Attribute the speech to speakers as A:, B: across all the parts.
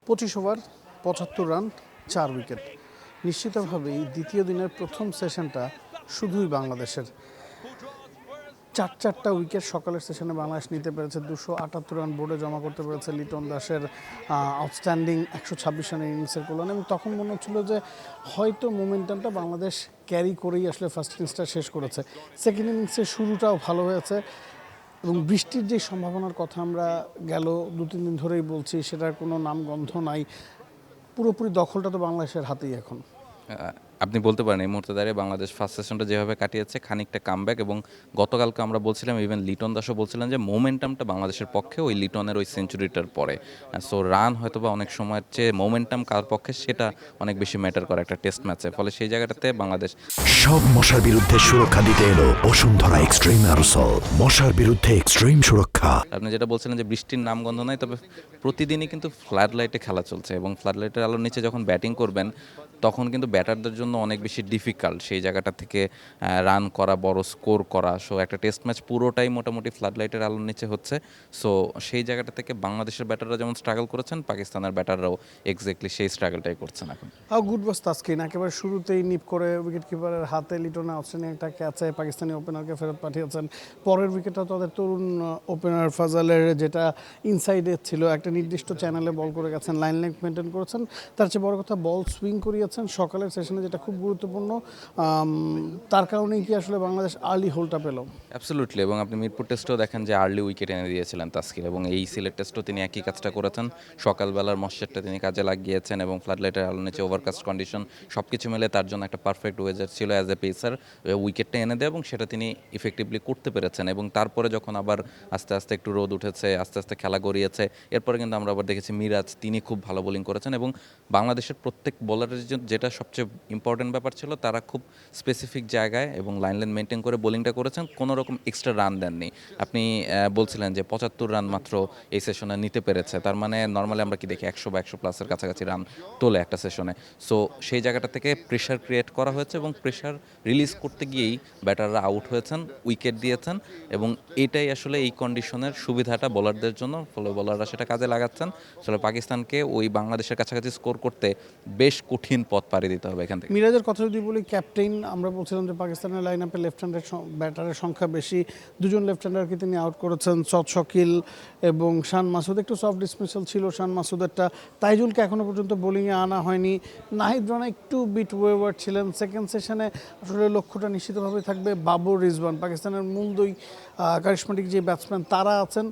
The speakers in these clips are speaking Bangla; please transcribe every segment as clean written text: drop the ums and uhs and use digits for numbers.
A: 25 ওভার 75 রান 4 উইকেট। নিশ্চিতভাবেই দ্বিতীয় দিনের প্রথম সেশনটা শুধুই বাংলাদেশের। চারটা উইকেট সকালের সেশনে বাংলাদেশ নিতে পেরেছে। 278 রান বোর্ডে জমা করতে পেরেছে লিটন দাসের আউটস্ট্যান্ডিং 126 রানের ইনিংসের কল্যাণে। এবং তখন মনে হচ্ছিল যে হয়তো মোমেন্টামটা বাংলাদেশ ক্যারি করেই আসলে ফার্স্ট ইনিংসটা শেষ করেছে। সেকেন্ড ইনিংসের শুরুটাও ভালো হয়েছে এবং বৃষ্টির যে সম্ভাবনার কথা আমরা গেল 2-3 দিন ধরেই বলছি, সেটার কোনো নামগন্ধ নাই। পুরোপুরি দখলটা তো বাংলাদেশের হাতেই এখন।
B: আপনি বলতে পারেন এই মুহূর্তে দাঁড়িয়ে বাংলাদেশ ফার্স্ট সেশনটা যেভাবে কাটিয়েছে খানিকটা কামব্যাক, এবং গতকালকে আমরা বলছিলাম, ইভেন লিটন দাসও বলছিলেন যে মোমেন্টামটা বাংলাদেশের পক্ষে ওই লিটনের ওই সেঞ্চুরিটার পরে। সো রান হয়তো বা অনেক সময়ের চেয়ে মোমেন্টাম কার পক্ষে সেটা অনেক বেশি ম্যাটার করে একটা টেস্ট ম্যাচে। ফলে সেই জায়গাটাতে বাংলাদেশ
C: সব মশার বিরুদ্ধে সুরক্ষা দিতে এলো বসুন্ধরা এক্সট্রিম অ্যারোসল, মশার বিরুদ্ধে এক্সট্রিম সুরক্ষা।
B: আপনি যেটা বলছিলেন যে বৃষ্টির নামগন্ধ নাই, তবে প্রতিদিনই কিন্তু ফ্লাড লাইটে খেলা চলছে এবং ফ্লাড লাইটের আলোর নিচে যখন ব্যাটিং করবেন তখন কিন্তু ব্যাটারদের জন্য অনেক বেশি ডিফিকাল্ট সেই জায়গাটা থেকে রান করা, বড় স্কোর করা। সো একটা টেস্ট ম্যাচ পুরোটাই মোটামুটি ফ্লাড লাইটের আলোর নিচে হচ্ছে। সো সেই জায়গাটা থেকে বাংলাদেশের ব্যাটাররা যেমন স্ট্রাগল করেছেন, পাকিস্তানের ব্যাটাররাও এক্স্যাক্টলি সেই স্ট্রাগলটাই করছেন এখন।
A: গুড বাস তাসকিন একেবারে শুরুতেই নিপ করে উইকেট কিপারের হাতে লিটনে অস্ট্রেলিয়ান একটা ক্যাচে পাকিস্তানি ওপেনারকে ফেরত পাঠিয়েছেন। পরের উইকেটটা তাদের তরুণ ওপেনার ফাজালের, যেটা ইনসাইডে ছিল, একটা নির্দিষ্ট চ্যানেলে বল করে গেছেন, লাইন লেন্থ মেনটেন করেছেন। তার চেয়ে বড় কথা বল সুইং করিয়েছেন সকালের সেশনে, যেটা খুব গুরুত্বপূর্ণ। তার কারণেই কি আসলে বাংলাদেশ আর্লি হোলটা পেল?
B: অ্যাবসলুটলি। এবং আপনি মিরপুর টেস্টেও দেখেন যে আর্লি উইকেট এনে দিয়েছিলেন তাসকিন, এবং এই সিলেট টেস্টও তিনি একই কাজটা করেছেন। সকালবেলার মশারটা তিনি কাজে লাগিয়েছেন এবং ফ্লাড লাইটের আলো নিচে ওভারকাস্ট কন্ডিশন সব কিছু মিলে তার জন্য একটা পারফেক্ট ওয়েদার ছিল অ্যাজ এ পেসার উইকেটটা এনে দেয়, এবং সেটা তিনি ইফেক্টিভলি করতে পেরেছেন। এবং তারপরে যখন আবার আস্তে আস্তে একটু রোদ উঠেছে, আস্তে আস্তে খেলা গড়িয়েছে, এরপরে কিন্তু আমরা আবার দেখেছি মিরাজ, তিনি খুব ভালো বোলিং করেছেন। এবং বাংলাদেশের প্রত্যেক বোলারের যেটা সবচেয়ে ইম্পর্টেন্ট ব্যাপার ছিল, তারা খুব স্পেসিফিক জায়গায় এবং লাইন মেনটেন করে বোলিংটা করেছেন, কোনো রকম এক্সট্রা রান দেননি। আপনি বলছিলেন যে 75 রান মাত্র এই সেশনে নিতে পেরেছে, তার মানে নর্মালি আমরা কি দেখি 100 বা 100+ কাছাকাছি রান তোলে একটা সেশনে। সো সেই জায়গাটা থেকে প্রেশার ক্রিয়েট করা হয়েছে এবং প্রেশার রিলিজ করতে গিয়েই ব্যাটাররা আউট হয়েছেন, উইকেট দিয়েছেন। এবং এটাই আসলে এই কন্ডিশনের সুবিধাটা বোলারদের জন্য, ফলে বোলাররা সেটা কাজে লাগাচ্ছেন। আসলে পাকিস্তানকে ওই বাংলাদেশের কাছাকাছি স্কোর করতে বেশ কঠিন পথ পাড়ি দিতে হবে এখান থেকে।
A: মিরাজের কথা যদি বলি, ক্যাপ্টেন, আমরা বলছিলাম যে পাকিস্তানের লাইন আপে লেফট হ্যান্ডের ব্যাটারের সংখ্যা বেশি। দুজন লেফট হ্যান্ডারকে তিনি আউট করেছেন, শকিল এবং শান মাসুদ। একটু সফট ডিসমিসাল ছিল শান মাসুদেরটা। তাইজুলকে এখনও পর্যন্ত বোলিংয়ে আনা হয়নি। নাহিদ রানা একটু বিট ওয়েওয়ার্ড ছিলেন। সেকেন্ড সেশনে আসলে লক্ষ্যটা নিশ্চিতভাবে থাকবে বাবর রিজওয়ান, পাকিস্তানের মূল দুই কারিশমাটিক যে ব্যাটসম্যান তারা আছেন,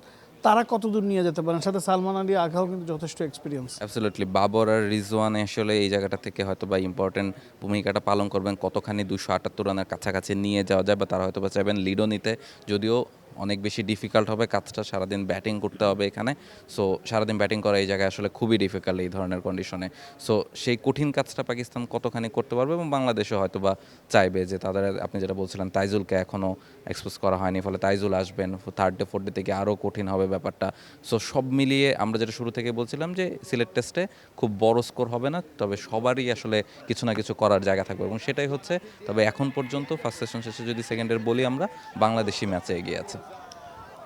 A: তারা কতদূর নিয়ে যেতে পারেন। সাথে সালমান আলী আঘাও কিন্তু যথেষ্ট এক্সপিরিয়েন্স।
B: অ্যাবসলিউটলি। বাবর আর রিজওয়ান আসলে এই জায়গাটা থেকে হয়তো বা ইম্পর্টেন্ট ভূমিকাটা পালন করবেন। কতখানি 278 রানের কাছাকাছি নিয়ে যাওয়া যায়, বা তারা হয়তো বা চাইবেন লিডও নিতে, যদিও অনেক বেশি ডিফিকাল্ট হবে কাজটা। সারাদিন ব্যাটিং করতে হবে এখানে। সো সারাদিন ব্যাটিং করা এই জায়গায় আসলে খুবই ডিফিকাল্ট এই ধরনের কন্ডিশনে। সো সেই কঠিন কাজটা পাকিস্তান কতখানি করতে পারবে, এবং বাংলাদেশও হয়তো বা চাইবে যে তাদের, আপনি যেটা বলছিলেন তাইজুলকে এখনও এক্সপোজ করা হয়নি, ফলে তাইজুল আসবেন, থার্ড ডে ফোর্থ ডে থেকে আরও কঠিন হবে ব্যাপারটা। সো সব মিলিয়ে আমরা যেটা শুরু থেকে বলছিলাম যে সিলেট টেস্টে খুব বড় স্কোর হবে না, তবে সবারই আসলে কিছু না কিছু করার জায়গা থাকবে, এবং সেটাই হচ্ছে। তবে এখন পর্যন্ত ফার্স্ট সেশন শেষে যদি সেকেন্ডের বলি, আমরা বাংলাদেশি ম্যাচে এগিয়ে আছে।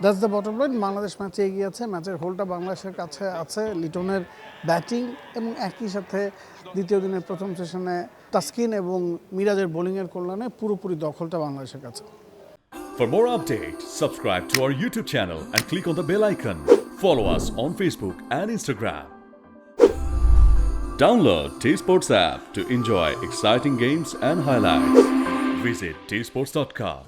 A: That's the bottom line. Bangladesh ম্যাচে এগিয়ে আছে, ম্যাচের হোলটা বাংলাদেশের কাছে আছে। লিটনের ব্যাটিং এবং একই সাথে দ্বিতীয় দিনের প্রথম সেশনে তাসকিন এবং মিরাজের বোলিংয়ের কল্যাণে পুরোপুরি দখলটা বাংলাদেশের কাছে।
D: For more updates, subscribe to our YouTube channel and click on the bell icon. Follow us on Facebook and Instagram. Download T-Sports app to enjoy exciting games and highlights. Visit tsports.com.